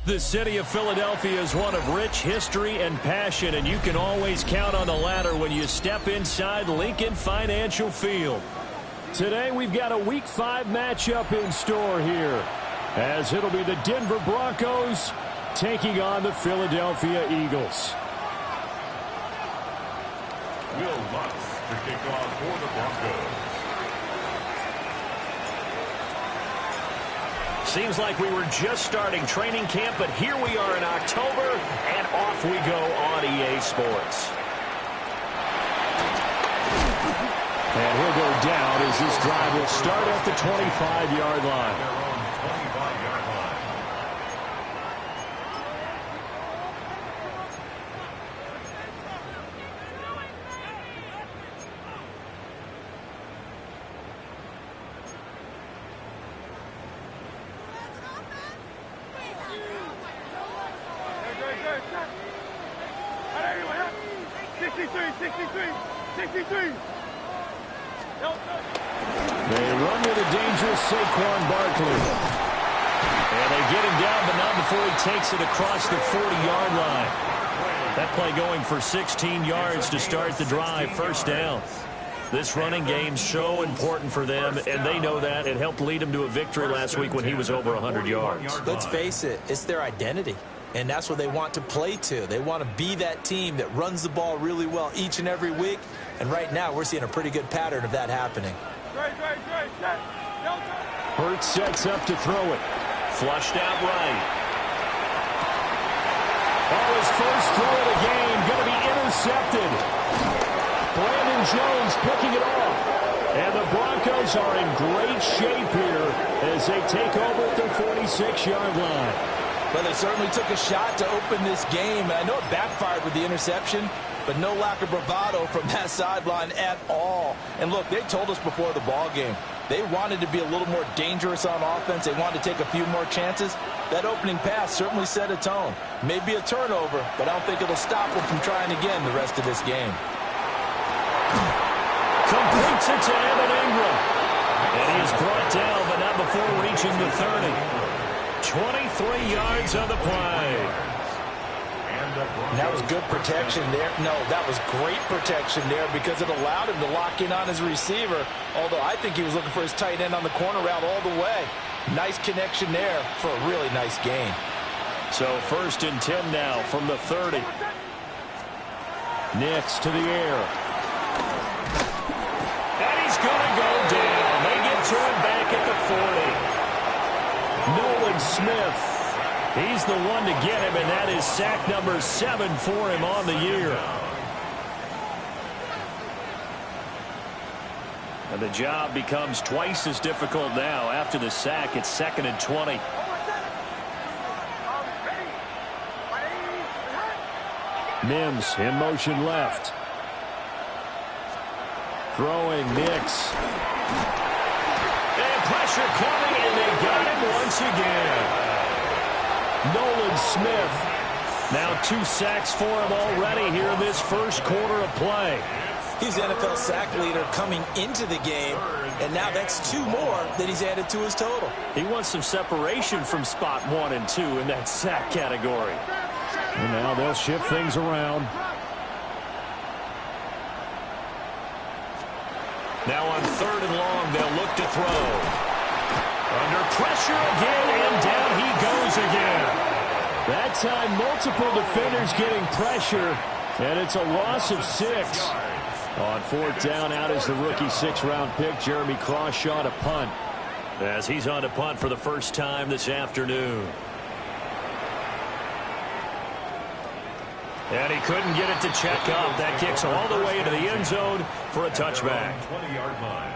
The city of Philadelphia is one of rich history and passion, and you can always count on the latter when you step inside Lincoln Financial Field. Today we've got a Week 5 matchup in store here, as it'll be the Denver Broncos taking on the Philadelphia Eagles. Will Lutz to kick off for the Broncos. Seems like we were just starting training camp, but here we are in October, and off we go on EA Sports. And he'll go down as this drive will start at the 25-yard line. Their own 25-yard line. They run with a dangerous Saquon Barkley. And they get him down, but not before he takes it across the 40-yard line. That play going for 16 yards to start the drive, first down. This running game's so important for them, and they know that. It helped lead them to a victory last week when he was over 100 yards. Let's face it, it's their identity, and that's what they want to play to. They want to be that team that runs the ball really well each and every week, and right now we're seeing a pretty good pattern of that happening. Hurts sets up to throw it. Flushed out right. Oh, his first throw of the game going to be intercepted. Brandon Jones picking it off. And the Broncos are in great shape here as they take over at their 46-yard line. Well, they certainly took a shot to open this game. I know it backfired with the interception, but no lack of bravado from that sideline at all. And look, they told us before the ball game, they wanted to be a little more dangerous on offense. They wanted to take a few more chances. That opening pass certainly set a tone. Maybe a turnover, but I don't think it'll stop them from trying again the rest of this game. Completes it to Evan Ingram. And he is brought down, but not before reaching the 30. 23 yards on the play. And that was good protection there. No, that was great protection there because it allowed him to lock in on his receiver, although I think he was looking for his tight end on the corner route all the way. Nice connection there for a really nice gain. So 1st and 10 now from the 30. Next to the air. And he's going to go down. They get to him back at the 40. Nolan Smith. He's the one to get him, and that is sack number 7 for him on the year. And the job becomes twice as difficult now. After the sack, it's 2nd and 20. Mims in motion left. Throwing Nix. And pressure coming, and they got him once again. Nolan Smith. Now 2 sacks for him already here in this first quarter of play. He's the NFL sack leader coming into the game, and now that's 2 more that he's added to his total. He wants some separation from spot 1 and 2 in that sack category. And now they'll shift things around. Now on 3rd and long, they'll look to throw. Under pressure again, and down he goes again. That time, multiple defenders getting pressure, and it's a loss of 6. On 4th down, out is the rookie 6th-round pick, Jeremy Crawshaw, to punt. As he's on to punt for the first time this afternoon. And he couldn't get it to check up. That kicks all the way into the end zone for a touchback. 20-yard line.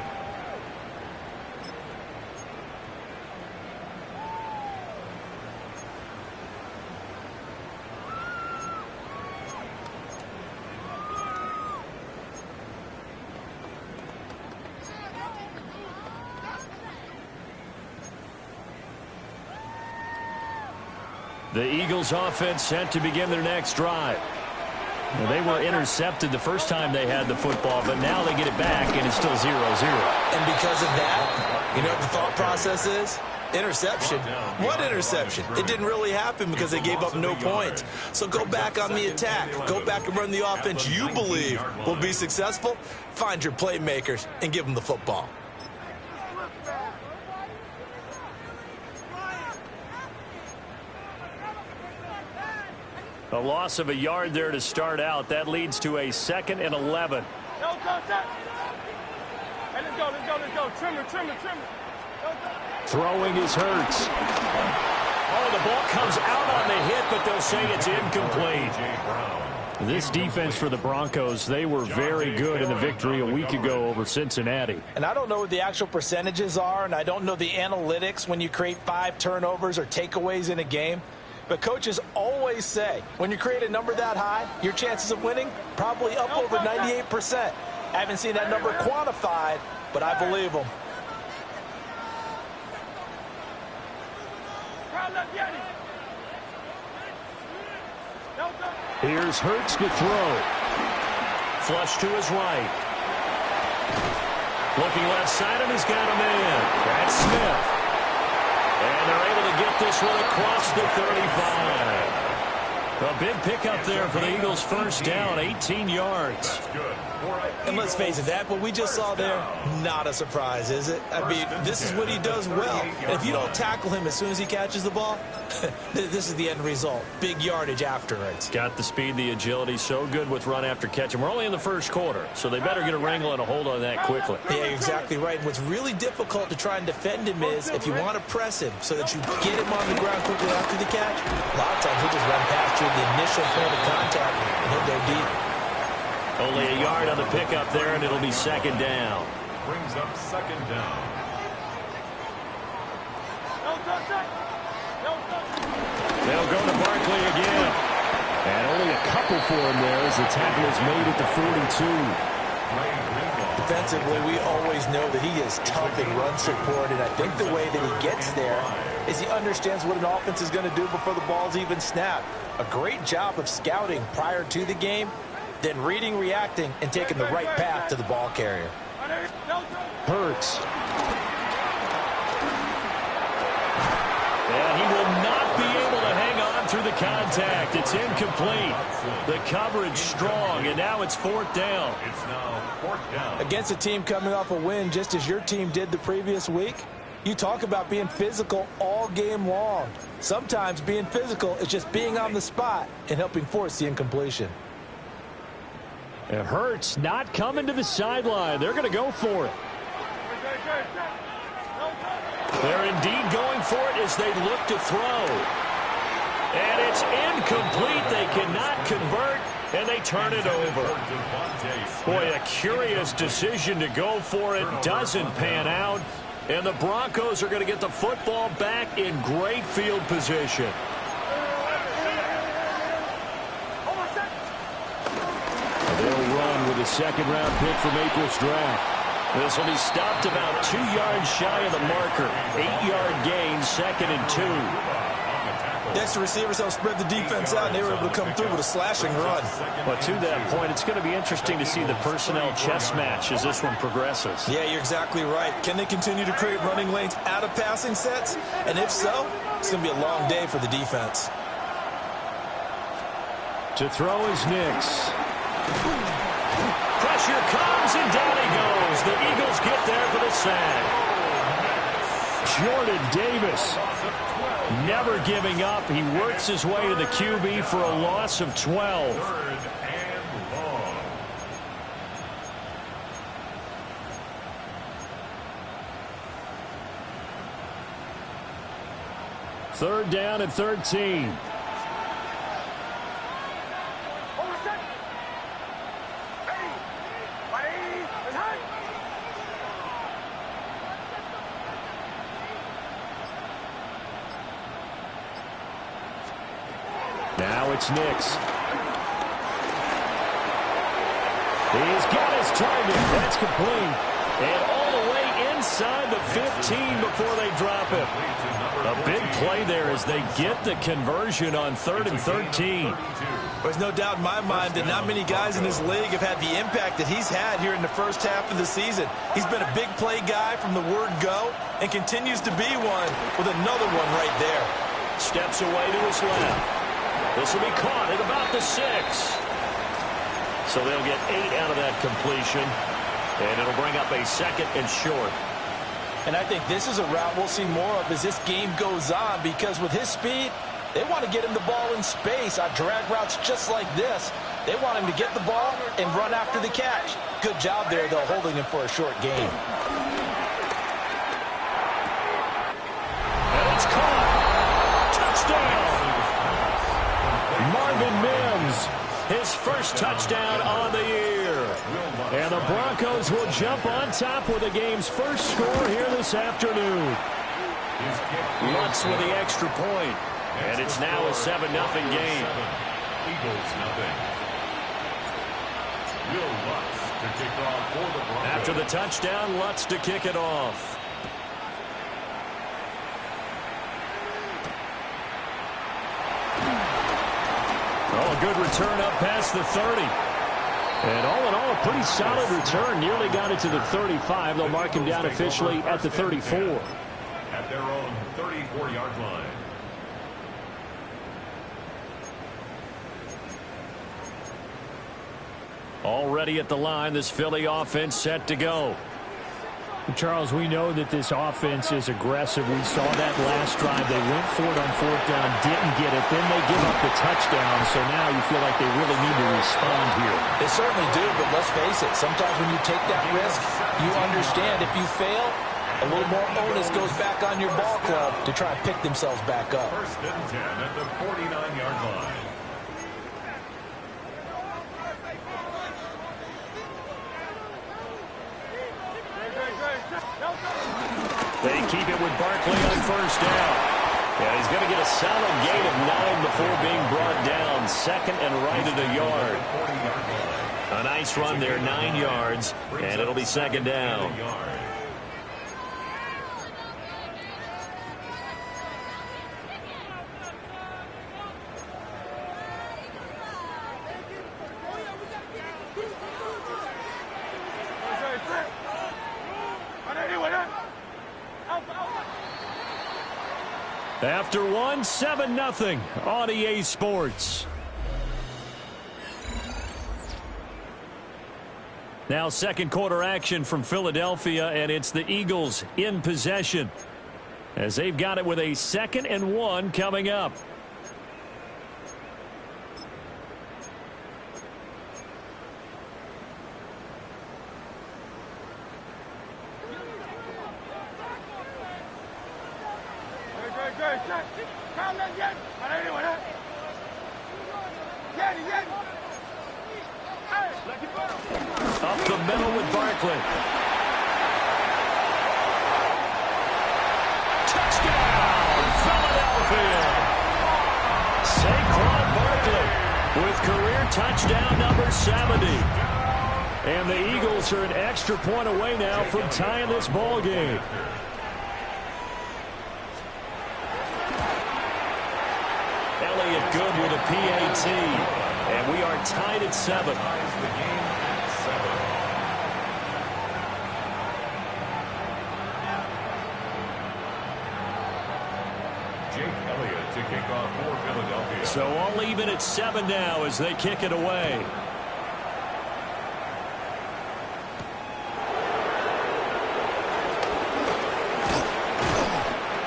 The Eagles offense set to begin their next drive. Well, they were intercepted the first time they had the football, but now they get it back, and it's still 0-0. And because of that, you know what the thought process is? Interception. What interception? It didn't really happen because they gave up no points. So go back on the attack. Go back and run the offense you believe will be successful. Find your playmakers and give them the football. A loss of a yard there to start out. That leads to a 2nd and 11. Hey, let's go. Trimmer. Throwing is Hurts. Oh, the ball comes out on the hit, but they'll say it's incomplete. This defense for the Broncos, they were very good in the victory a week ago over Cincinnati. And I don't know what the actual percentages are, and I don't know the analytics when you create 5 turnovers or takeaways in a game. But coaches always say, when you create a number that high, your chances of winning probably up over 98%. I haven't seen that number quantified, but I believe them. Here's Hurts to throw. Flush to his right. Looking left side, and he's got a man. That's Smith. And they're able to get this one across the 35. A big pickup there for the Eagles' first down, 18 yards. And let's face it, that what we just saw there, not a surprise, is it? I mean, this is what he does well. And if you don't tackle him as soon as he catches the ball, this is the end result. Big yardage afterwards. Got the speed, the agility, so good with run after catch. And we're only in the first quarter, so they better get a wrangle and a hold on that quickly. Yeah, you're exactly right. And what's really difficult to try and defend him is if you want to press him so that you get him on the ground quickly after the catch, a lot of times he'll just run past you at the initial point of contact, and he'll go deep. Only a yard on the pickup there, and it'll be 2nd down. Brings up 2nd down. They'll go to Barkley again. And only a couple for him there as the tackle is made at the 42. Defensively, we always know that he is tough in run support, and I think the way that he gets there is he understands what an offense is going to do before the ball's even snapped. A great job of scouting prior to the game, then reading, reacting, and taking the right path to the ball carrier. Hurts. And he will not be able to hang on through the contact. It's incomplete. The coverage strong, and now it's 4th down. It's now 4th down. Against a team coming off a win just as your team did the previous week, you talk about being physical all game long. Sometimes being physical is just being on the spot and helping force the incompletion. It hurts not coming to the sideline. They're going to go for it. They're indeed going for it as they look to throw. And it's incomplete. They cannot convert, and they turn it over. Boy, a curious decision to go for it. Doesn't pan out. And the Broncos are going to get the football back in great field position. They'll run with a 2nd-round pick from April's draft. This will be stopped about 2 yards shy of the marker. 8-yard gain, 2nd and 2. Next, the receivers helped spread the defense out, and they were able to come through with a slashing run. But to that point, it's going to be interesting to see the personnel chess match as this one progresses. Yeah, you're exactly right. Can they continue to create running lanes out of passing sets? And if so, it's going to be a long day for the defense. To throw is Nix. Pressure comes, and down he goes. The Eagles get there for the sack. Jordan Davis, never giving up. He works his way to the QB for a loss of 12. 3rd and long. Third down and 13. Now it's Nix. He's got his target. That's complete. And all the way inside the 15 before they drop it. A big play there as they get the conversion on 3rd and 13. There's no doubt in my mind that not many guys in this league have had the impact that he's had here in the first half of the season. He's been a big play guy from the word go and continues to be one with another one right there. Steps away to his left. This will be caught at about the 6. So they'll get 8 out of that completion. And it'll bring up a 2nd and short. And I think this is a route we'll see more of as this game goes on, because with his speed, they want to get him the ball in space on drag routes just like this. They want him to get the ball and run after the catch. Good job there, though, holding him for a short gain. And it's caught. Touchdown. Marvin Mims, his first touchdown on the year. And the Broncos will jump on top with the game's first score here this afternoon. Lutz with the extra point. And it's now a 7-0 game. Eagles nothing. Will Lutz to kick off for the Broncos. After the touchdown, Lutz to kick it off. Oh, a good return up past the 30. And all in all, a pretty solid return. Nearly got it to the 35. They'll mark him down officially at the 34. At their own 34-yard line. Already at the line, this Philly offense set to go. Charles, we know that this offense is aggressive. We saw that last drive. They went for it on 4th down, didn't get it. Then they give up the touchdown. So now you feel like they really need to respond here. They certainly do, but let's face it. Sometimes when you take that risk, you understand if you fail, a little more onus goes back on your ball club to try and pick themselves back up. 1st and 10 at the 49-yard line. They keep it with Barkley on 1st down. Yeah, he's going to get a solid gain of 9 before being brought down. 2nd and right at a yard. A nice run there, 9 yards, and it'll be 2nd down. After one, 7-0 on EA Sports. Now 2nd quarter action from Philadelphia, and it's the Eagles in possession as they've got it with a 2nd and 1 coming up. Up the middle with Barkley. Touchdown, Philadelphia. Saquon Barkley with career touchdown number 70. And the Eagles are an extra point away now from tying this ball game. Elliott good with a PAT. And we are tied at 7. To kick off for Philadelphia. So all even at 7 now as they kick it away.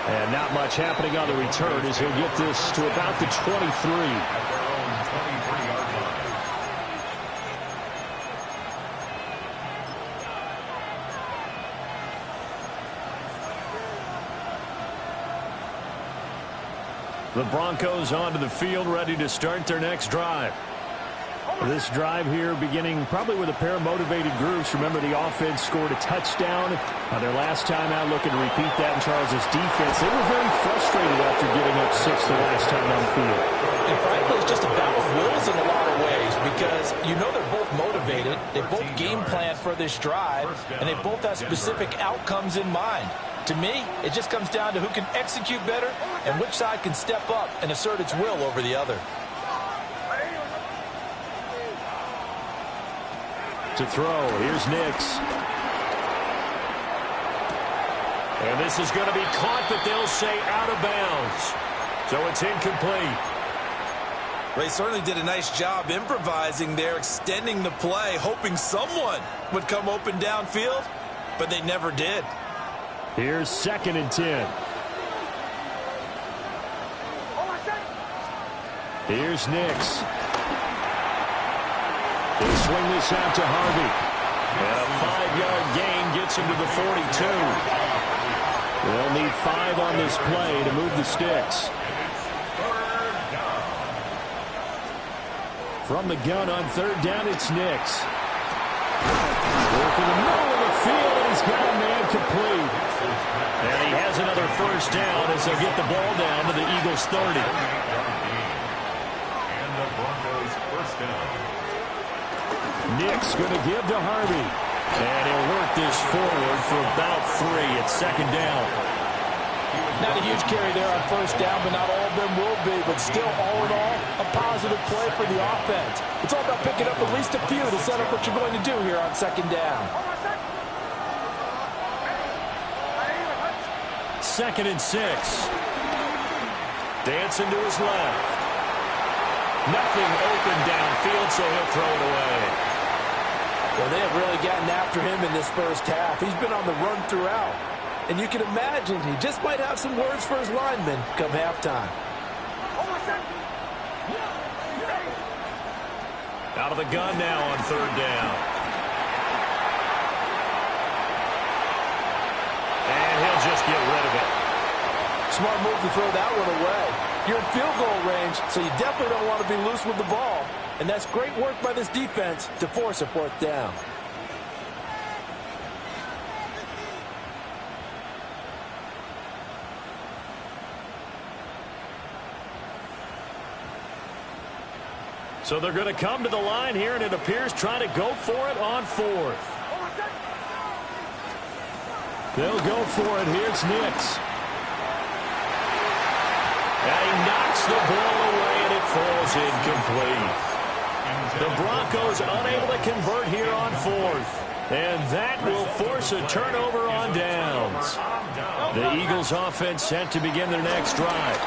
And not much happening on the return as he'll get this to about the 23. At their own 23-yard line. The Broncos onto the field, ready to start their next drive. This drive here beginning probably with a pair of motivated groups. Remember, the offense scored a touchdown their last time out, looking to repeat that in Charles's defense. They were very frustrated after giving up 6 the last time on the field. And frankly, it's just a battle of wills in a lot of ways, because you know they're both motivated motivated. They both game plan for this drive, and they both have specific outcomes in mind. To me, it just comes down to who can execute better and which side can step up and assert its will over the other. To throw, here's Nix. And this is going to be caught, but they'll say out of bounds. So it's incomplete. They certainly did a nice job improvising there, extending the play, hoping someone would come open downfield, but they never did. Here's 2nd and 10. Here's Nix. They swing this out to Harvey. And a 5-yard gain gets him to the 42. They'll need 5 on this play to move the sticks. From the gun on 3rd down, it's Nix. Work in the middle of the field, and he's got a man complete. And he has another 1st down as they'll get the ball down to the Eagles' 30. And the Broncos' 1st down. Nix going to give to Harvey. And he'll work this forward for about 3 at 2nd down. Not a huge carry there on 1st down, but not all of them will be. But still, all in all, a positive play for the offense. It's all about picking up at least a few to set up what you're going to do here on 2nd down. 2nd and 6. Dancing to his left. Nothing open downfield, so he'll throw it away. Well, they have really gotten after him in this 1st half. He's been on the run throughout. And you can imagine he just might have some words for his linemen come halftime. Out of the gun now on 3rd down. And he'll just get rid of it. Smart move to throw that one away. You're in field goal range, so you definitely don't want to be loose with the ball. And that's great work by this defense to force a 4th down. So they're going to come to the line here, and it appears trying to go for it on 4th. They'll go for it. Here's Nix. And he knocks the ball away, and it falls incomplete. The Broncos unable to convert here on 4th. And that will force a turnover on downs. The Eagles offense set to begin their next drive.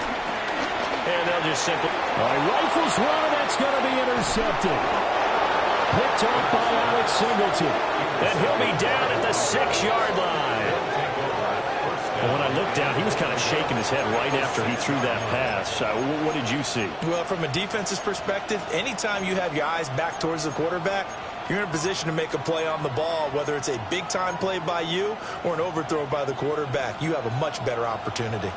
And they'll just simply... rifles one, and that's going to be intercepted. Picked off by Alex Singleton. And he'll be down at the 6-yard line. And when I looked down, he was kind of shaking his head right after he threw that pass. What did you see? Well, from a defense's perspective, anytime you have your eyes back towards the quarterback, you're in a position to make a play on the ball, whether it's a big-time play by you or an overthrow by the quarterback. You have a much better opportunity.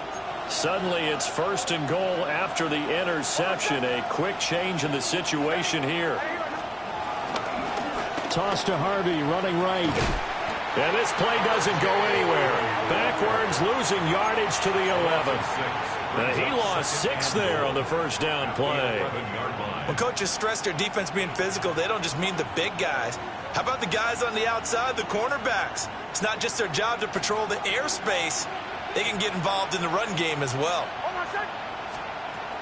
Suddenly, it's 1st and goal after the interception. A quick change in the situation here. Toss to Harvey, running right. And this play doesn't go anywhere. Backwards, losing yardage to the 11. He lost 6 there on the 1st down play. When coaches stress their defense being physical, they don't just mean the big guys. How about the guys on the outside, the cornerbacks? It's not just their job to patrol the airspace. They can get involved in the run game as well.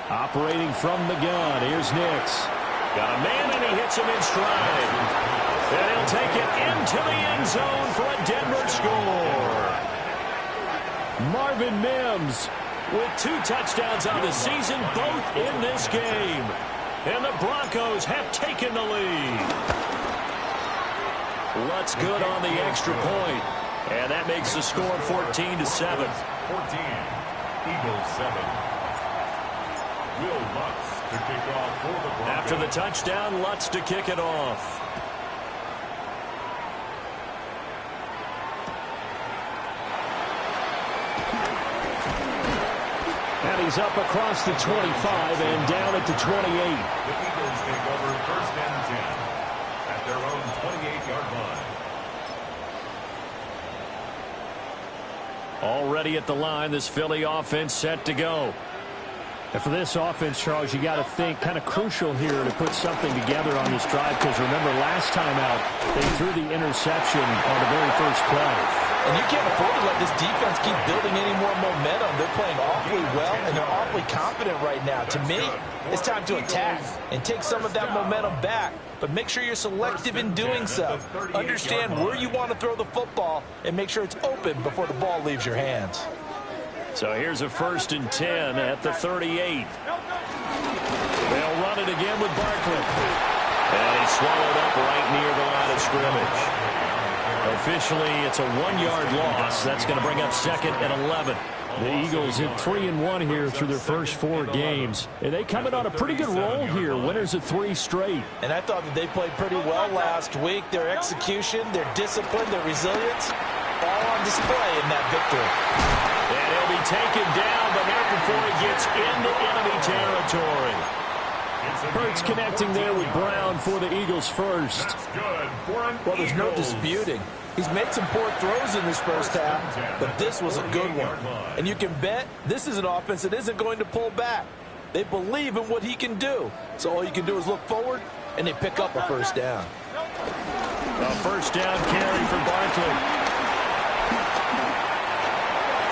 Operating from the gun, here's Nix. Got a man, and he hits him in stride. And he'll take it into the end zone for a Denver score. Marvin Mims with 2 touchdowns on the season, both in this game. And the Broncos have taken the lead. Lutz good on the extra point. And that makes the score 14-7. 14. Eagles 7. Will Lutz to kick off for the Broncos. After the touchdown, Lutz to kick it off. And he's up across the 25 and down at the 28. The Eagles take over 1st and 10 at their own 28-yard line. Already at the line, this Philly offense set to go. And for this offense, Charles, you got to think kind of crucial here to put something together on this drive, because remember last time out they threw the interception on the very first play. And you can't afford to let this defense keep building any more momentum. They're playing awfully well, and they're awfully confident right now. To me, it's time to attack and take some of that momentum back. But make sure you're selective in doing so. Understand where you want to throw the football and make sure it's open before the ball leaves your hands. So here's a 1st and 10 at the 38. They'll run it again with Barkley. And he's swallowed up right near the line of scrimmage. Officially, it's a 1-yard loss. That's going to bring up 2nd and 11. The Eagles hit 3-1 here through their first 4 games. And they come in on a pretty good roll here. Winners of 3 straight. And I thought that they played pretty well last week. Their execution, their discipline, their resilience, all on display in that victory. And he'll be taken down, but not before he gets into enemy territory. Hurts connecting there with Brown for the Eagles first. Well, there's no disputing. He's made some poor throws in this first half, but this was a good one. And you can bet this is an offense that isn't going to pull back. They believe in what he can do. So all you can do is look forward, and they pick up a first down. A first down carry for Barkley.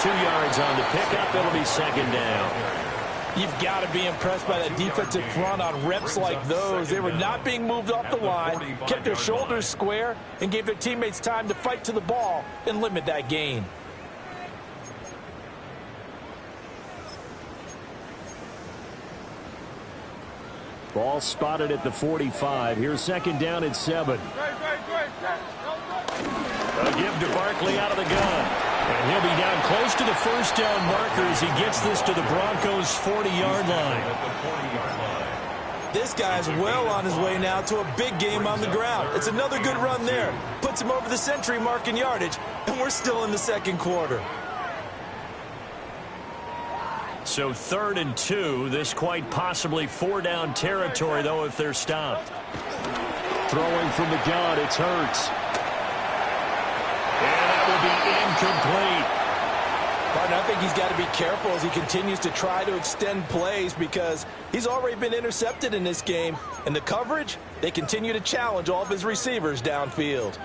2 yards on the pickup. It'll be 2nd down. You've got to be impressed by that defensive front on reps like those. They were not being moved off the line, kept their shoulders square, and gave their teammates time to fight to the ball and limit that gain. Ball spotted at the 45. Here's 2nd down and 7. A give to Barkley out of the gun. And he'll be down close to the first down marker as he gets this to the Broncos' 40-yard line. This guy's well on his way now to a big game on the ground. It's another good run there. Puts him over the century mark in yardage, and we're still in the 2nd quarter. So 3rd and 2. This quite possibly 4-down territory, though, if they're stopped. Throwing from the gun, it's Hurts. And that will be incomplete. Martin, I think he's got to be careful as he continues to try to extend plays, because he's already been intercepted in this game. And the coverage, they continue to challenge all of his receivers downfield.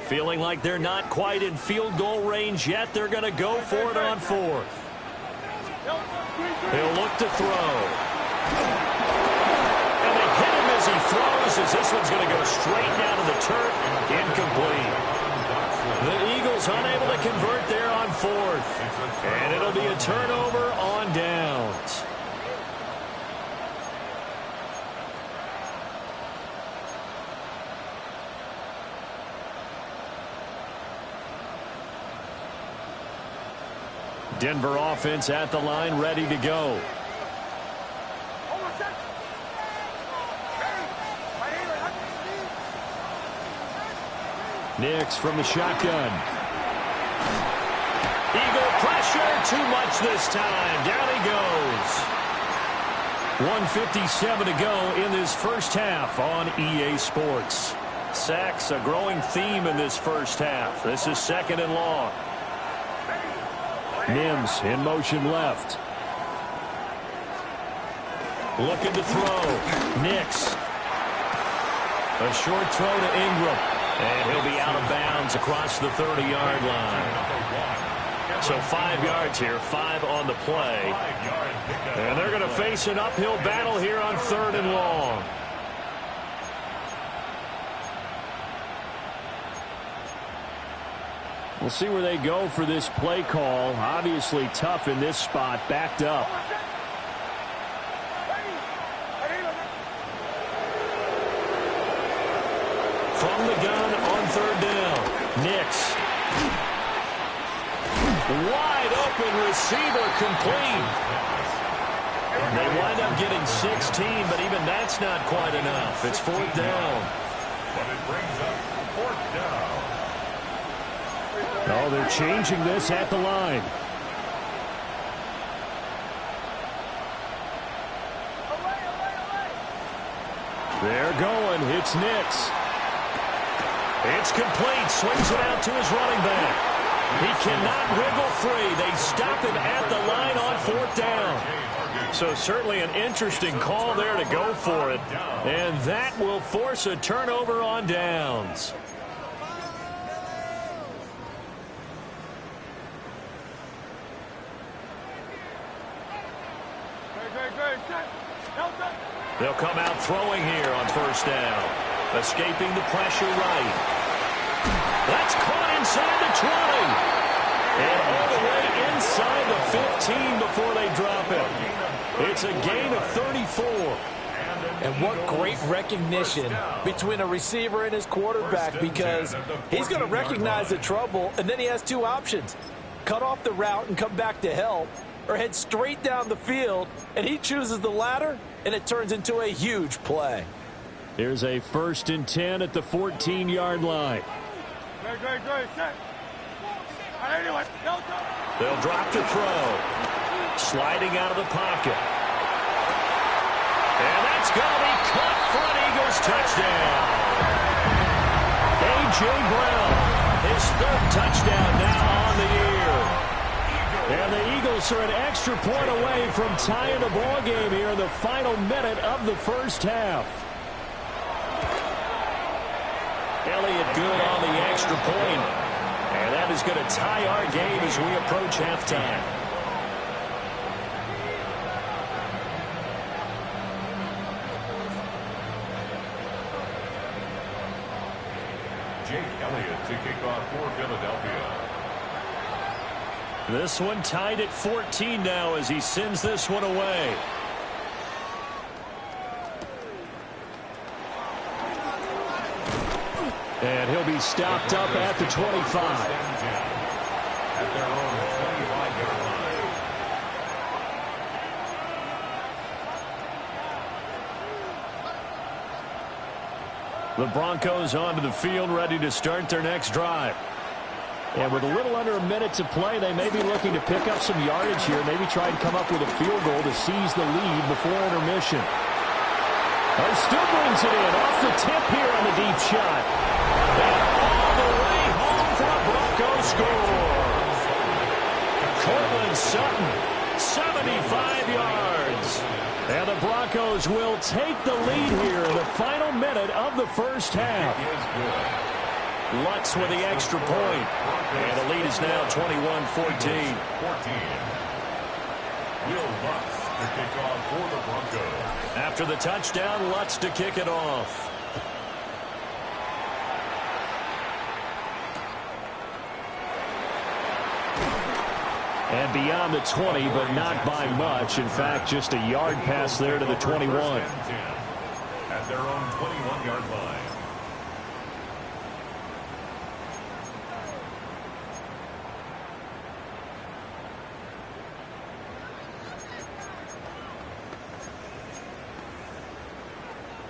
Feeling like they're not quite in field goal range yet. They're going to go for it on 4th. He'll look to throw. And they hit him as he throws, as this one's going to go straight down to the turf. Incomplete. The Eagles unable to convert there on 4th. And it'll be a turnover on downs. Denver offense at the line, ready to go. Nix from the shotgun. Eagle pressure, too much this time. Down he goes. 1:57 to go in this first half on EA Sports. Sacks, a growing theme in this first half. This is 2nd and long. Mims in motion left. Looking to throw. Nix. A short throw to Ingram. And he'll be out of bounds across the 30-yard line. So 5 yards here, 5 on the play. And they're going to face an uphill battle here on 3rd and long. We'll see where they go for this play call. Obviously tough in this spot, backed up. From the gun on 3rd down. Nix. Wide open receiver, complete. They wind up getting 16, but even that's not quite enough. It's 4th down. But it brings up 4th down. Oh, they're changing this at the line. They're going. It's Nix. It's complete. Swings it out to his running back. He cannot wriggle free. They stop him at the line on 4th down. So certainly an interesting call there to go for it. And that will force a turnover on downs. They'll come out throwing here on 1st down. Escaping the pressure right. That's caught inside the 20. And all the way inside the 15 before they drop him. It's a gain of 34. And what great recognition between a receiver and his quarterback, because he's going to recognize the trouble, and then he has 2 options. Cut off the route and come back to help, or head straight down the field, and he chooses the latter, and it turns into a huge play. Here's a 1st and 10 at the 14-yard line. They'll drop to throw. Sliding out of the pocket. And that's going to be caught for an Eagles touchdown. A.J. Brown, his 3rd touchdown now on the year. And the Eagles are an extra point away from tying the ball game here in the final minute of the 1st half. Elliott good on the extra point. And that is going to tie our game as we approach halftime. Jake Elliott to kick off for Philadelphia. This one tied at 14 now as he sends this one away. And he'll be stopped up at the 25. At their own 25-yard line. The Broncos onto the field, ready to start their next drive. And with a little under a minute to play, they may be looking to pick up some yardage here, maybe try and come up with a field goal to seize the lead before intermission. He still brings it in off the tip here on the deep shot. And all the way home for a Broncos score. Cortland Sutton, 75 yards. And the Broncos will take the lead here in the final minute of the 1st half. Lutz with the extra point. And the lead is now 21-14. Will Lutz to kick off for the Broncos. After the touchdown, Lutz to kick it off. And beyond the 20, but not by much. In fact, just a yard pass there to the 21. At their own 21-yard line.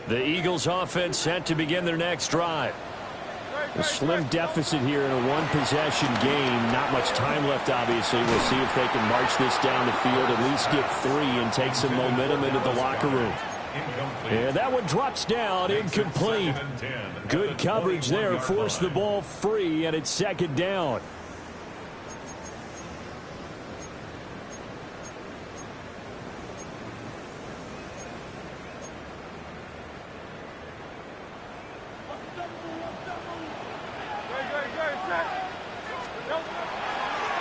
The Eagles offense set to begin their next drive. A slim deficit here in a one-possession game. Not much time left, obviously. We'll see if they can march this down the field, at least get 3 and take some momentum into the locker room. And that one drops down, incomplete. Good coverage there, forced the ball free, and it's 2nd down.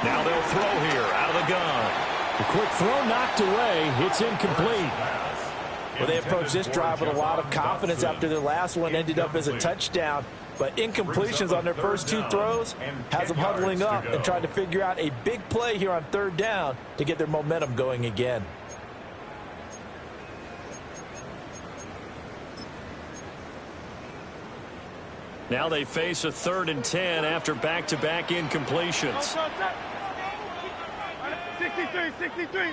Now they'll throw here out of the gun. The quick throw knocked away. It's incomplete. Well, they approached this drive with a lot of confidence after their last one ended up as a touchdown. But incompletions on their first 2 throws has them huddling up and trying to figure out a big play here on 3rd down to get their momentum going again. Now they face a 3rd and 10 after back-to-back incompletions. 63.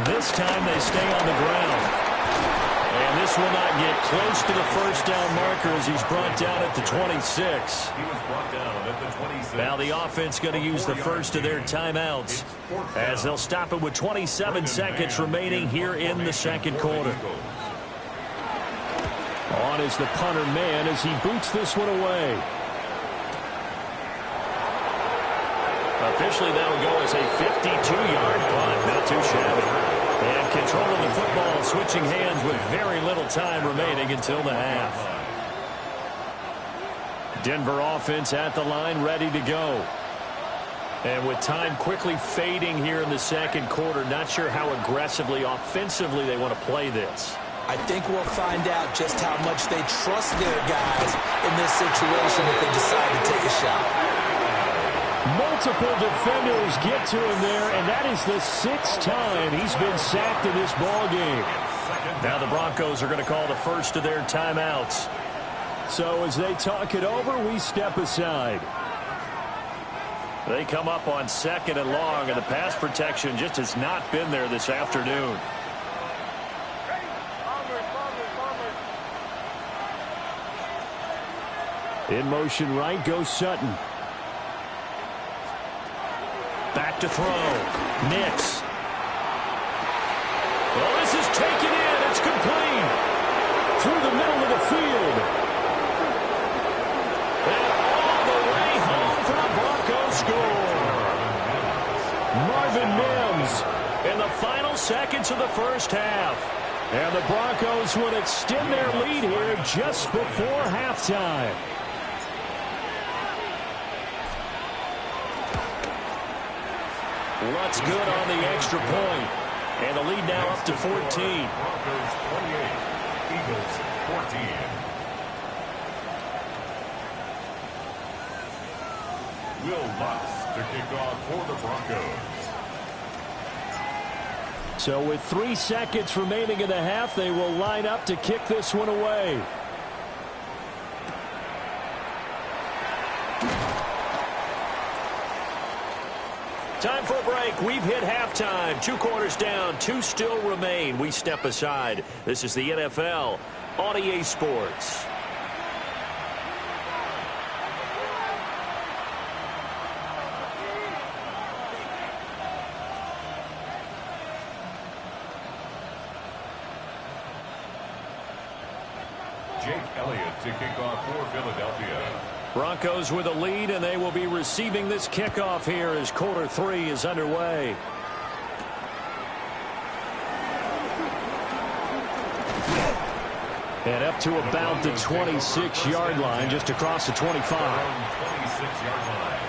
This time they stay on the ground. And this will not get close to the 1st down marker as he's brought down at the 26. He was brought down at the 26. Now the offense going to use the first of their timeouts as they'll stop it with 27 seconds remaining here in the 2nd quarter. On is the punter man as he boots this one away. Officially, that will go as a 52-yard punt. Not too shabby. And controlling the football, switching hands with very little time remaining until the half. Denver offense at the line, ready to go. And with time quickly fading here in the second quarter, not sure how aggressively, offensively they want to play this. I think we'll find out just how much they trust their guys in this situation if they decide to take a shot. Multiple defenders get to him there, and that is the 6th time he's been sacked in this ball game. Now the Broncos are going to call the first of their timeouts. So as they talk it over, we step aside. They come up on 2nd and long, and the pass protection just has not been there this afternoon. In motion right goes Sutton. Back to throw. Nix. Well, this is taken in. It's complete. Through the middle of the field. And all the way home for the Broncos score. Marvin Mims. In the final seconds of the first half. And the Broncos would extend their lead here just before halftime. Lutz good on the extra point. And the lead now up to 14. Broncos 28, Eagles 14. Will Lutz to kick off for the Broncos. So with 3 seconds remaining in the half, they will line up to kick this one away. Time for a break. We've hit halftime. 2 quarters down. 2 still remain. We step aside. This is the NFL on EA Sports. Jake Elliott to kick off for Philadelphia. Broncos with a lead, and they will be receiving this kickoff here as quarter 3 is underway. And up to about the 26-yard line, just across the 25. 26-yard line.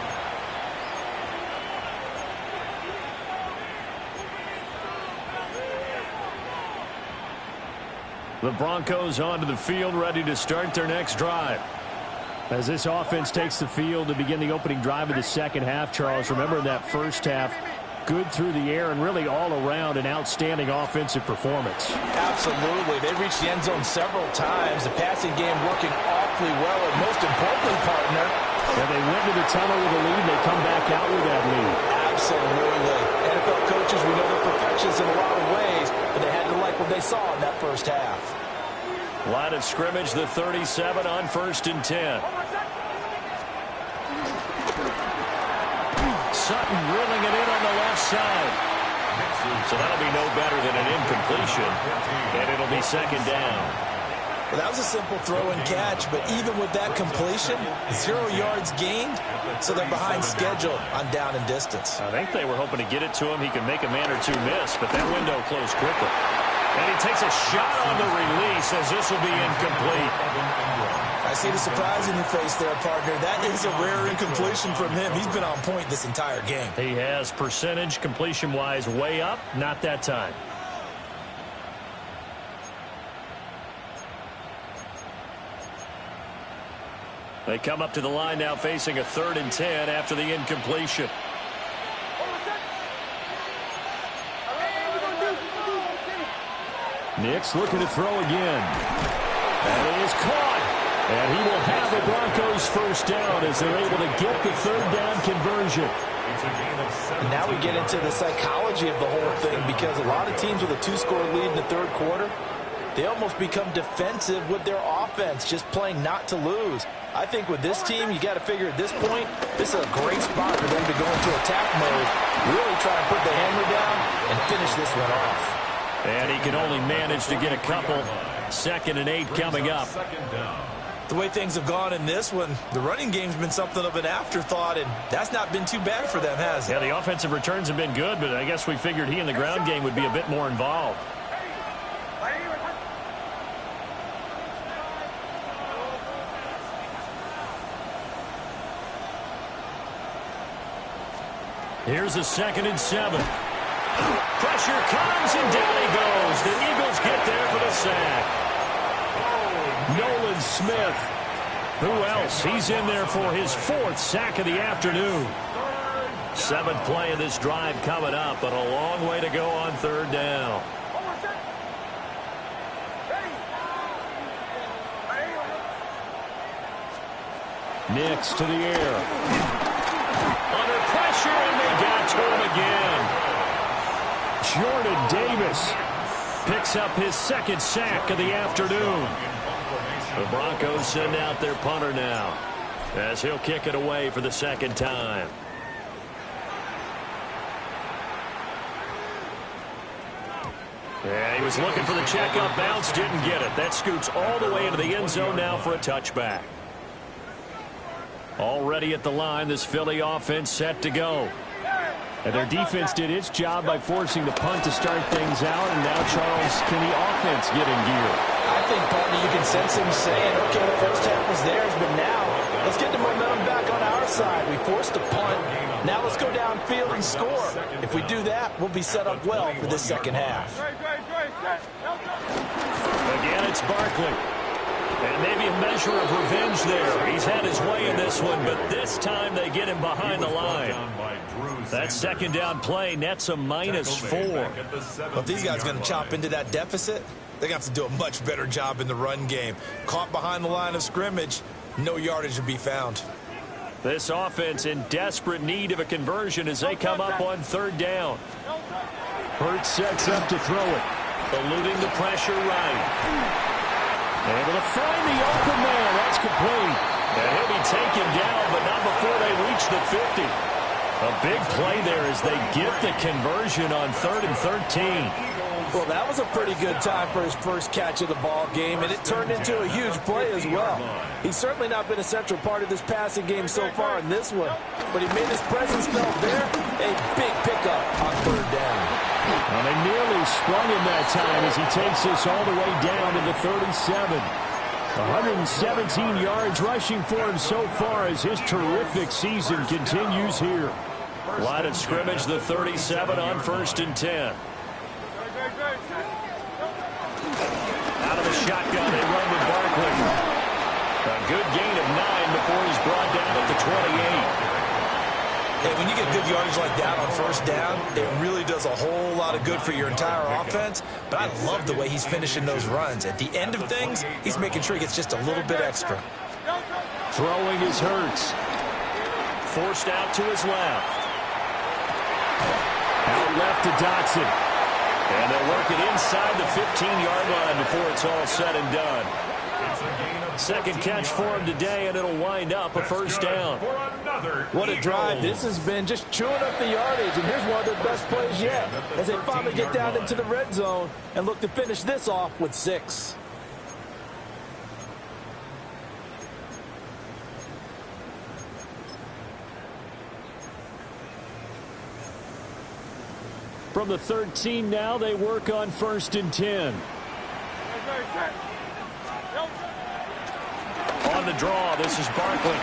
The Broncos onto the field, ready to start their next drive. As this offense takes the field to begin the opening drive of the second half, Charles, remember in that first half, good through the air and really all around an outstanding offensive performance. Absolutely. They reached the end zone several times. The passing game working awfully well, and most importantly, partner. And they went to the tunnel with a lead, and they come back out with that lead. Absolutely. NFL coaches, we know they're perfectionists in a lot of ways, but they had to like what they saw in that first half. Line of scrimmage, the 37 on 1st and 10. Sutton reeling it in on the left side. So that'll be no better than an incompletion, and it'll be 2nd down. Well, that was a simple throw and catch, but even with that completion, 0 yards gained, so they're behind schedule on down and distance. I think they were hoping to get it to him. He can make a man or two miss, but that window closed quickly. And he takes a shot on the release as this will be incomplete. I see the surprise in your face there, partner. That is a rare incompletion from him. He's been on point this entire game. He has percentage completion-wise way up, not that time. They come up to the line now facing a 3rd and 10 after the incompletion. Nix looking to throw again. And he is caught. And he will have the Broncos first down as they're able to get the 3rd down conversion. And now we get into the psychology of the whole thing, because a lot of teams with a 2-score lead in the 3rd quarter, they almost become defensive with their offense, just playing not to lose. I think with this team, you got to figure at this point, this is a great spot for them to go into attack mode, really try and put the hammer down and finish this one off. And he can only manage to get a couple 2nd and 8 coming up. The way things have gone in this one, the running game's been something of an afterthought, and that's not been too bad for them, has it? Yeah, the offensive returns have been good, but I guess we figured he in the ground game would be a bit more involved. Here's a 2nd and 7. Pressure comes, and down he goes. The Eagles get there for the sack. Nolan Smith. Who else? He's in there for his 4th sack of the afternoon. 7th play of this drive coming up, but a long way to go on 3rd down. Nix to the air. Under pressure, and they got to him again. Jordan Davis picks up his 2nd sack of the afternoon. The Broncos send out their punter now, as he'll kick it away for the 2nd time. Yeah, he was looking for the checkup bounce, didn't get it. That scoots all the way into the end zone now for a touchback. Already at the line, this Philly offense set to go. And their defense did its job by forcing the punt to start things out. And now, Charles, can the offense get in gear? I think, partner, you can sense him saying, okay, the first half was theirs, but now let's get the momentum back on our side. We forced a punt. Now let's go downfield and score. If we do that, we'll be set up well for this 2nd half. Again, it's Barkley. And maybe a measure of revenge there. He's had his way in this one, but this time they get him behind the line. That 2nd down play nets a -4. Well, if these guys are going to chop into that deficit, they're going to have to do a much better job in the run game. Caught behind the line of scrimmage, no yardage to be found. This offense in desperate need of a conversion as they come up on 3rd down. Hurts sets up to throw it. Eluding the pressure right. Able to find the open man. That's complete. And he'll be taken down, but not before they reach the 50. A big play there as they get the conversion on 3rd and 13. Well, that was a pretty good time for his first catch of the ball game, and it turned into a huge play as well. He's certainly not been a central part of this passing game so far in this one, but he made his presence felt there. A big pickup on 3rd down. Well, they nearly sprung him that time as he takes this all the way down to the 37. 117 yards rushing for him so far as his terrific season continues here. Line of scrimmage, the 37 on 1st and 10. Out of the shotgun, they run with Barkley. A good gain of 9 before he's brought down at the 28. Hey, when you get good yardage like that on 1st down, it really does a whole lot of good for your entire offense. But I love the way he's finishing those runs. At the end of things, he's making sure he gets just a little bit extra. Throwing is Hurts. Forced out to his left. Out left to Dotson. And they'll work it inside the 15-yard line before it's all said and done. 2nd catch for him today, and it'll wind up a 1st down. What a drive this has been, just chewing up the yardage. And here's one of their best plays yet as they finally get down into the red zone and look to finish this off with 6. From the 13 now, they work on 1st and 10. On the draw, this is Barkley.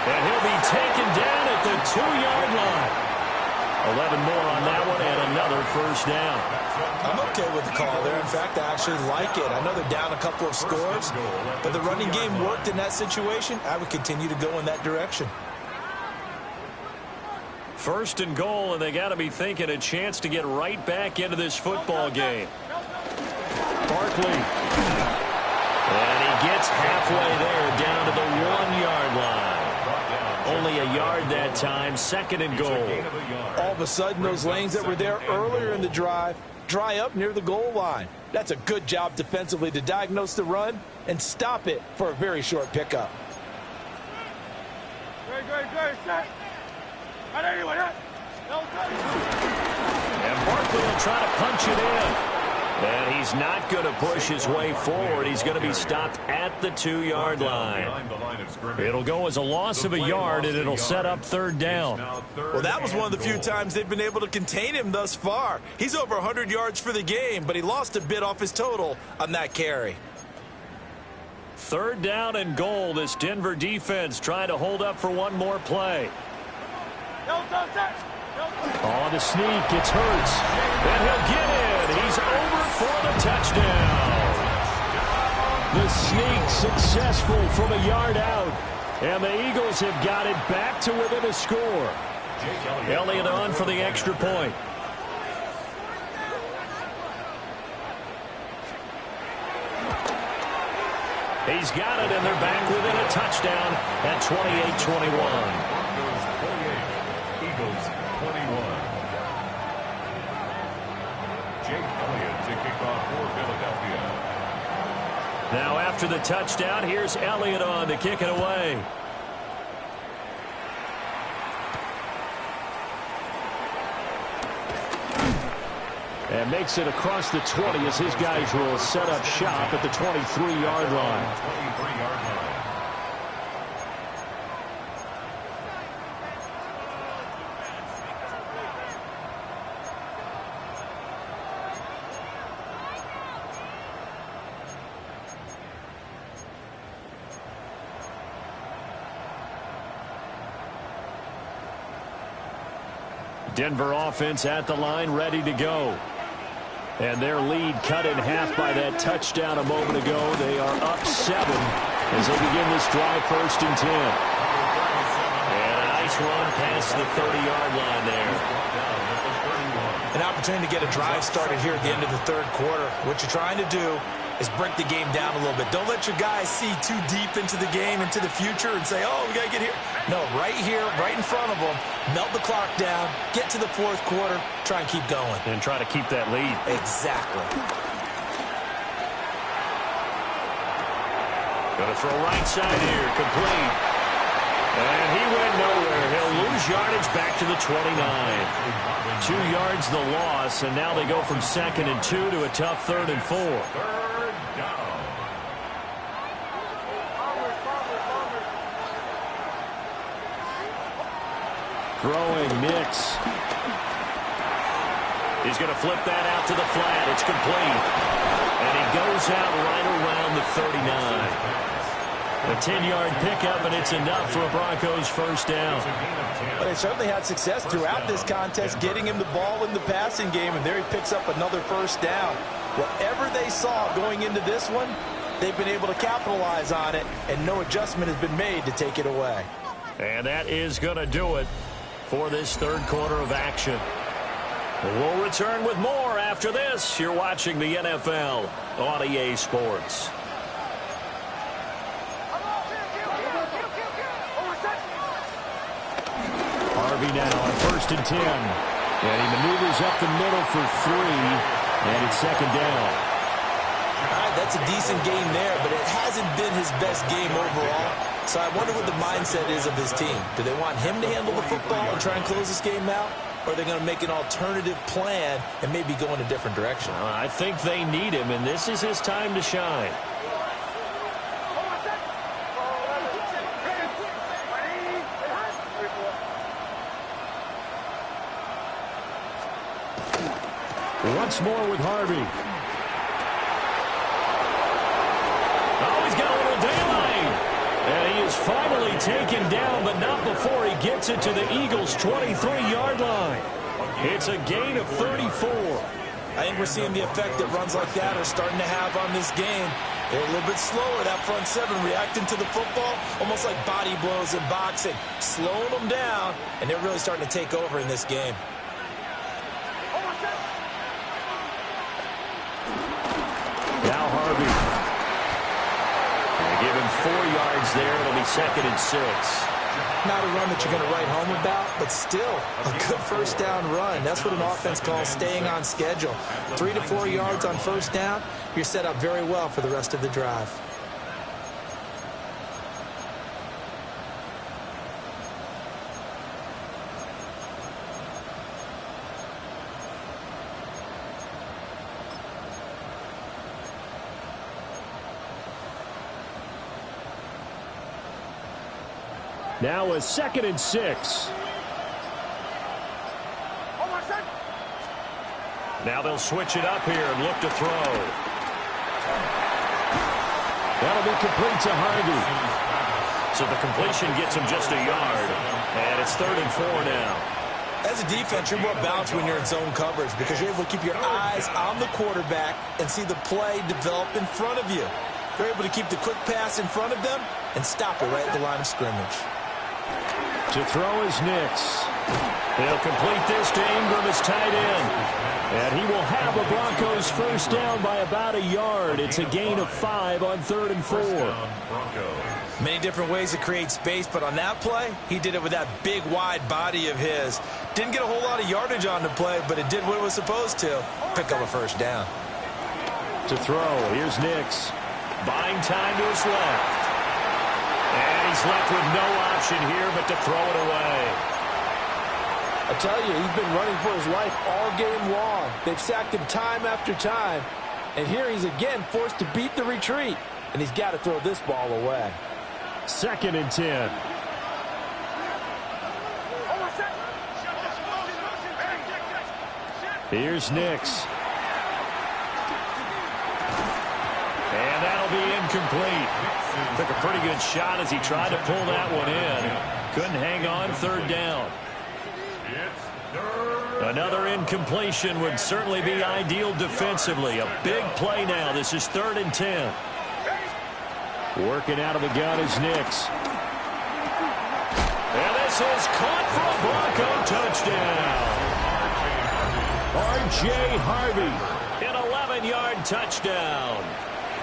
And he'll be taken down at the 2-yard line. 11 more on that one and another 1st down. I'm okay with the call there. In fact, I actually like it. I know they're down a couple of scores, but the running game worked in that situation. I would continue to go in that direction. 1st and goal, and they got to be thinking a chance to get right back into this football game. Barkley. And he gets halfway there, down to the 1-yard line. Only a yard that time, 2nd and goal. All of a sudden, those lanes that were there earlier in the drive dry up near the goal line. That's a good job defensively to diagnose the run and stop it for a very short pickup. And Barkley will try to punch it in. And he's not going to push his way forward. He's going to be stopped at the 2-yard line. It'll go as a loss of a yard, and it'll set up third down. Well, that was one of the few times they've been able to contain him thus far. He's over 100 yards for the game, but he lost a bit off his total on that carry. Third down and goal. This Denver defense trying to hold up for one more play. On the sneak, it's Hurts. And he'll get in. He's over for the touchdown. The sneak successful from a yard out. And the Eagles have got it back to within a score. Elliott on for the extra point. He's got it, and they're back within a touchdown at 28-21. Eagles 21. Jake Elliott to kick off for Philadelphia. Now after the touchdown, here's Elliott on to kick it away. And makes it across the 20 as his guys will set up shop at the 23-yard line. 23-yard line. Denver offense at the line, ready to go. And their lead cut in half by that touchdown a moment ago. They are up 7 as they begin this drive, 1st and 10. And a nice run past the 30-yard line there. An opportunity to get a drive started here at the end of the third quarter. What you're trying to do is break the game down a little bit. Don't let your guys see too deep into the game, into the future, and say, oh, we got to get here. No, right here, right in front of them, melt the clock down, get to the fourth quarter, try and keep going. And try to keep that lead. Exactly. Going to throw right side here, complete. And he went nowhere. He'll lose yardage back to the 29. 2 yards the loss, and now they go from 2nd and 2 to a tough 3rd and 4. Throwing Nix. He's going to flip that out to the flat. It's complete. And he goes out right around the 39. A 10-yard pickup, and it's enough for a Broncos first down. Well, they certainly had success throughout this contest, getting him the ball in the passing game, and there he picks up another first down. Whatever they saw going into this one, they've been able to capitalize on it, and no adjustment has been made to take it away. And that is going to do it for this third quarter of action. We'll return with more after this. You're watching the NFL on EA Sports. Harvey now on 1st and 10. And he maneuvers up the middle for 3. And it's 2nd down. All right, that's a decent game there, but it hasn't been his best game overall. So I wonder what the mindset is of his team. Do they want him to handle the football and try and close this game out? Or are they going to make an alternative plan and maybe go in a different direction? I think they need him, and this is his time to shine. Once more with Harvey. Oh, he's got a little daylight. And he is finally taken down, but not before he gets it to the Eagles' 23-yard line. It's a gain of 34. I think we're seeing the effect that runs like that are starting to have on this game. They're a little bit slower, that front seven, reacting to the football, almost like body blows in boxing, slowing them down, and they're really starting to take over in this game. Now Harvey. They give him 4 yards there. It'll be 2nd and 6. Not a run that you're going to write home about, but still a good first down run. That's what an offense calls staying on schedule. 3 to 4 yards on first down, you're set up very well for the rest of the drive. Now a 2nd and 6. Now they'll switch it up here and look to throw. That'll be complete to Harvey. So the completion gets him just a yard. And it's 3rd and 4 now. As a defense, you're more balanced when you're in zone coverage because you're able to keep your eyes on the quarterback and see the play develop in front of you. You're able to keep the quick pass in front of them and stop it right at the line of scrimmage. To throw is Nix. They'll complete this to Ingram as tight end. And he will have a Broncos first down by about a yard. It's a gain of 5 on 3rd and 4. Many different ways to create space, but on that play, he did it with that big, wide body of his. Didn't get a whole lot of yardage on the play, but it did what it was supposed to. Pick up a first down. To throw, here's Nix. Buying time to his left. And he's left with no option here but to throw it away. I tell you, he's been running for his life all game long. They've sacked him time after time. And here he's again forced to beat the retreat. And he's got to throw this ball away. 2nd and 10. Here's Nix. And that'll be incomplete. Took a pretty good shot as he tried to pull that one in. Couldn't hang on. 3rd down. Another incompletion would certainly be ideal defensively. A big play now. This is 3rd and 10. Working out of the gun is Nix. And this is caught for a Bronco touchdown. R.J. Harvey. An 11-yard touchdown.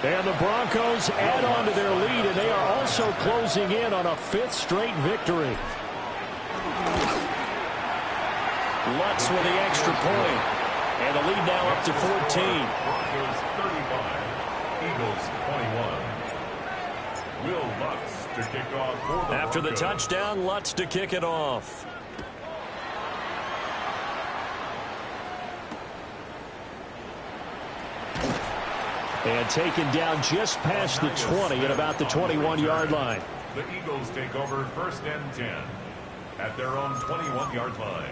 And the Broncos add on to their lead, and they are also closing in on a 5th straight victory. Lutz with the extra point. And the lead now up to 14. Broncos 35, Eagles 21. Will Lutz to kick off for the After the Broncos. touchdown, Lutz to kick it off. And taken down just past the 20 at about the 21-yard line. The Eagles take over 1st and 10 at their own 21-yard line.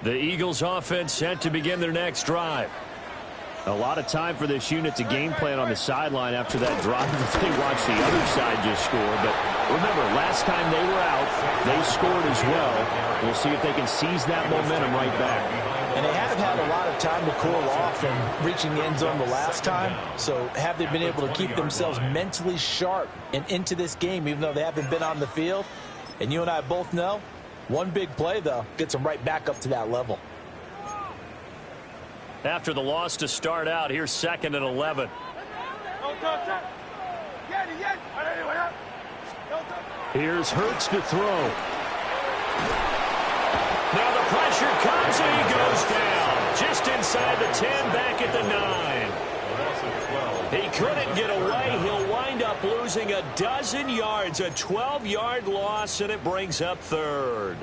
The Eagles offense set to begin their next drive. A lot of time for this unit to game plan on the sideline after that drive that they watched the other side just score. But remember, last time they were out, they scored as well. We'll see if they can seize that momentum right back. And they haven't had a lot of time to cool off from reaching the end zone the last time. So have they been able to keep themselves mentally sharp and into this game, even though they haven't been on the field? And you and I both know, one big play, though, gets them right back up to that level. After the loss to start out, here's 2nd and 11. Here's Hurts to throw. Now the pressure comes and he goes down. Just inside the 10, back at the 9. He couldn't get away. He'll wind up losing a dozen yards, a 12-yard loss, and it brings up 3rd.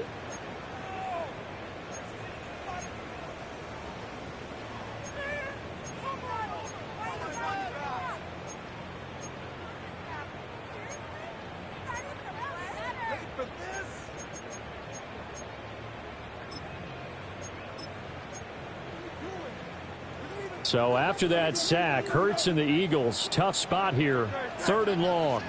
So after that sack, Hurts and the Eagles, tough spot here, 3rd and long.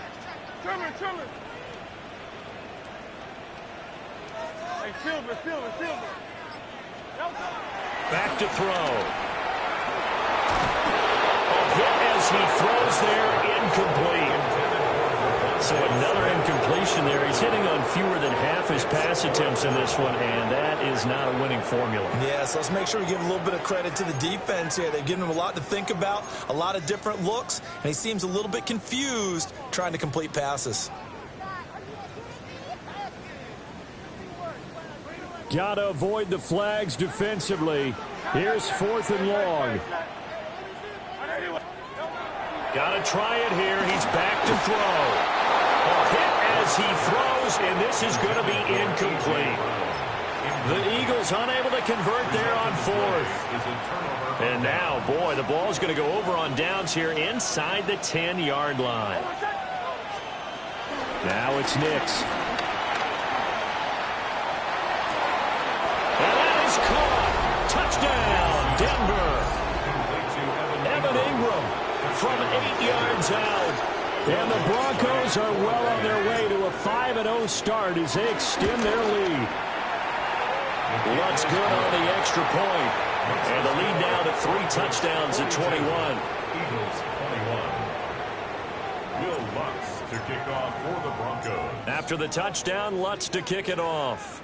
Back to throw. A hit as he throws there, incomplete. So another incompletion there. He's hitting on fewer than half his pass attempts in this one, and that is not a winning formula. Yes, let's make sure we give a little bit of credit to the defense here. They've given him a lot to think about, a lot of different looks, and he seems a little bit confused trying to complete passes. Gotta avoid the flags defensively. Here's 4th and long. Gotta try it here. He's back to throw. A hit as he throws, and this is going to be incomplete. The Eagles unable to convert there on fourth. And now, boy, the ball's going to go over on downs here inside the 10-yard line. Now it's Nix. And that is caught. Touchdown, Denver. Evan Ingram from 8 yards out. And the Broncos are well on their way to a 5-0 start as they extend their lead. Lutz good on the extra point. And the lead now to 3 touchdowns at 21. Eagles 21. Will Lutz to kick off for the Broncos. After the touchdown, Lutz to kick it off.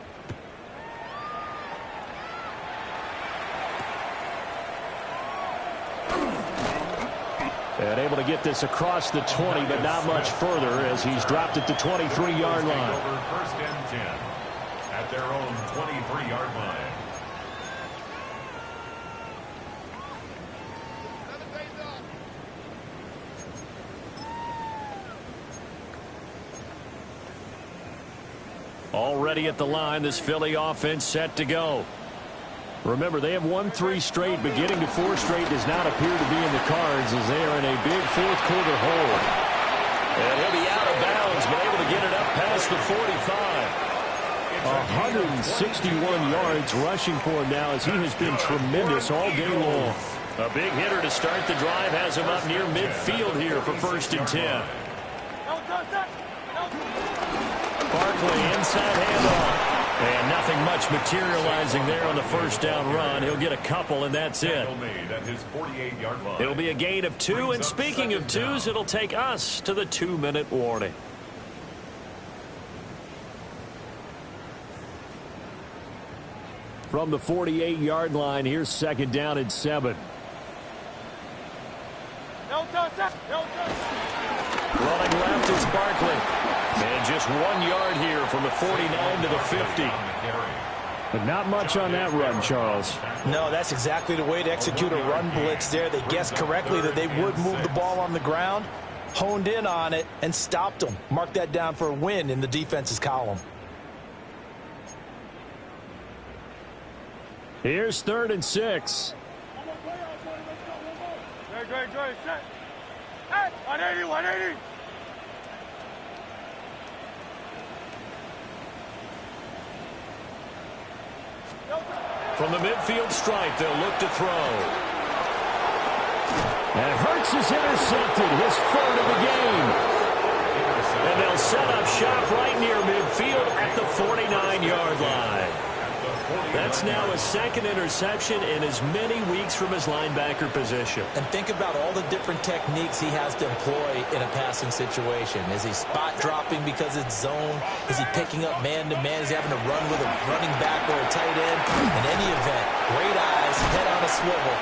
And able to get this across the 20, but not much further as he's dropped it to 23-yard line. First and 10 at their own 23-yard line. Already at the line, this Philly offense set to go. Remember, they have won 3 straight, but getting to 4 straight does not appear to be in the cards as they are in a big fourth-quarter hole. And he'll be out of bounds, but able to get it up past the 45. 161 yards rushing for him now as he has been tremendous all day long. A big hitter to start the drive has him up near midfield here for 1st and 10. Barkley inside handoff. And nothing much materializing there on the first down run. He'll get a couple, and that's it. It'll be a gain of 2, and speaking of 2s, it'll take us to the 2-minute warning. From the 48-yard line, here's 2nd down and 7. Running left is Barkley. And just 1 yard here from the 49 to the 50. But not much on that run, Charles. No, that's exactly the way to execute a run blitz there. They guessed correctly that they would move the ball on the ground, honed in on it, and stopped them. Mark that down for a win in the defense's column. Here's 3rd and 6. Hey, 180, 180. From the midfield stripe, they'll look to throw. And Hurts is intercepted, his 3rd of the game. And they'll set up shop right near midfield at the 49-yard line. That's now his 2nd interception in as many weeks from his linebacker position. And think about all the different techniques he has to employ in a passing situation. Is he spot dropping because it's zone? Is he picking up man-to-man? Is he having to run with a running back or a tight end? In any event, great eyes, head on a swivel.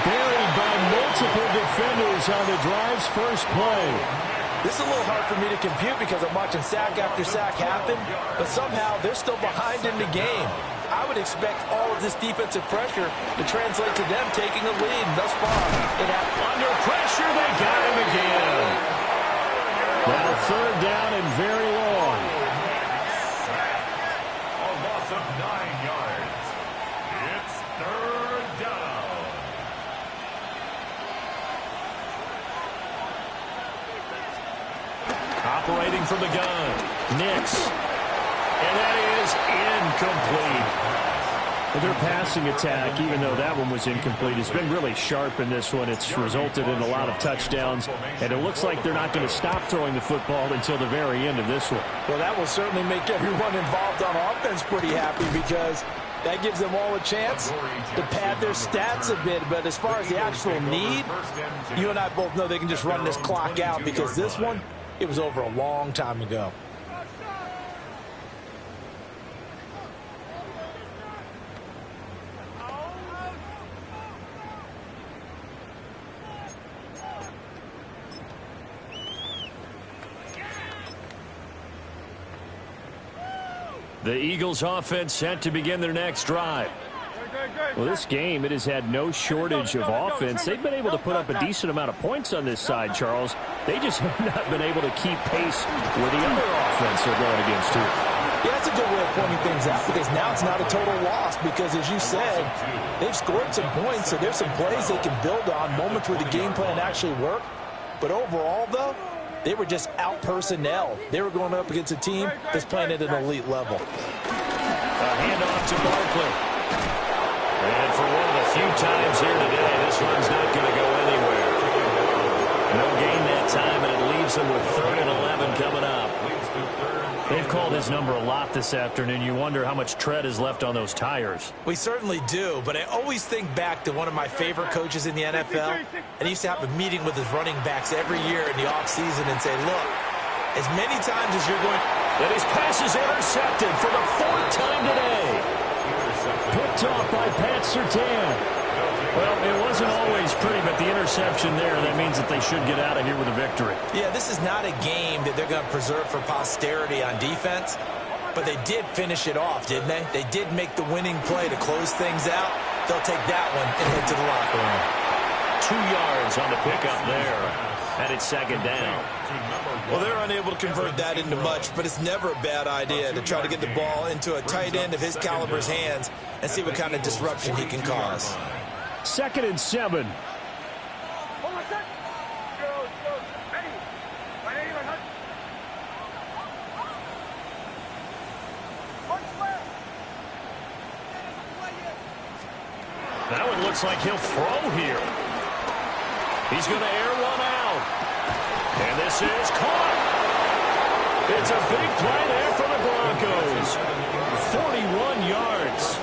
Buried by multiple defenders on the drive's first play. This is a little hard for me to compute because I'm watching sack after sack happen, but somehow they're still behind in the game. I would expect all of this defensive pressure to translate to them taking a lead. Thus far, under pressure, they got him again. Now 3rd down and very long. A loss of 9 yards. It's 3rd down. Operating from the gun, Nix. And that is incomplete. But their passing attack, even though that one was incomplete, has been really sharp in this one. It's resulted in a lot of touchdowns, and it looks like they're not going to stop throwing the football until the very end of this one. Well, that will certainly make everyone involved on offense pretty happy because that gives them all a chance to pad their stats a bit. But as far as the actual need, you and I both know they can just run this clock out because this one, it was over a long time ago. The Eagles offense set to begin their next drive. Well, this game, it has had no shortage of offense. They've been able to put up a decent amount of points on this side, Charles. They just have not been able to keep pace with the other offense they're going against, too. Yeah, that's a good way of pointing things out because now it's not a total loss because, as you said, they've scored some points, so there's some plays they can build on, moments where the game plan actually worked. But overall, though, they were just out personnel. They were going up against a team that's playing at an elite level. A handoff to Barkley. And for one of the few times here today, this one's not going to go anywhere. No gain that time, and it leaves them with 3rd and 11 coming up. They've called his number a lot this afternoon. You wonder how much tread is left on those tires. We certainly do, but I always think back to one of my favorite coaches in the NFL, and he used to have a meeting with his running backs every year in the offseason and say, look, as many times as you're going... And his pass is intercepted for the 4th time today. Picked off by Pat Surtain. Well, it wasn't always pretty, but the interception there, that means that they should get out of here with a victory. Yeah, this is not a game that they're going to preserve for posterity on defense, but they did finish it off, didn't they? They did make the winning play to close things out. They'll take that one and head to the locker room. 2 yards on the pickup there, and it's 2nd down. Well, they're unable to convert that into much, but it's never a bad idea to try to get the ball into a tight end of his caliber's hands and see what kind of disruption he can cause. 2nd and 7. Now it looks like he'll throw here. He's going to air one out. And this is caught. It's a big play there for the Broncos. 41 yards.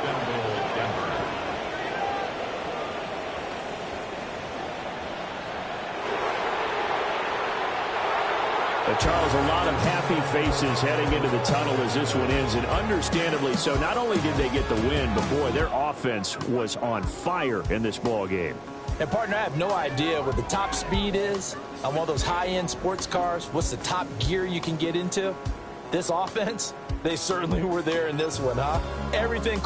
Charles, a lot of happy faces heading into the tunnel as this one ends, and understandably so. Not only did they get the win, but, boy, their offense was on fire in this ball game. And, partner, I have no idea what the top speed is on one of those high-end sports cars. What's the top gear you can get into? This offense, they certainly were there in this one, huh? Everything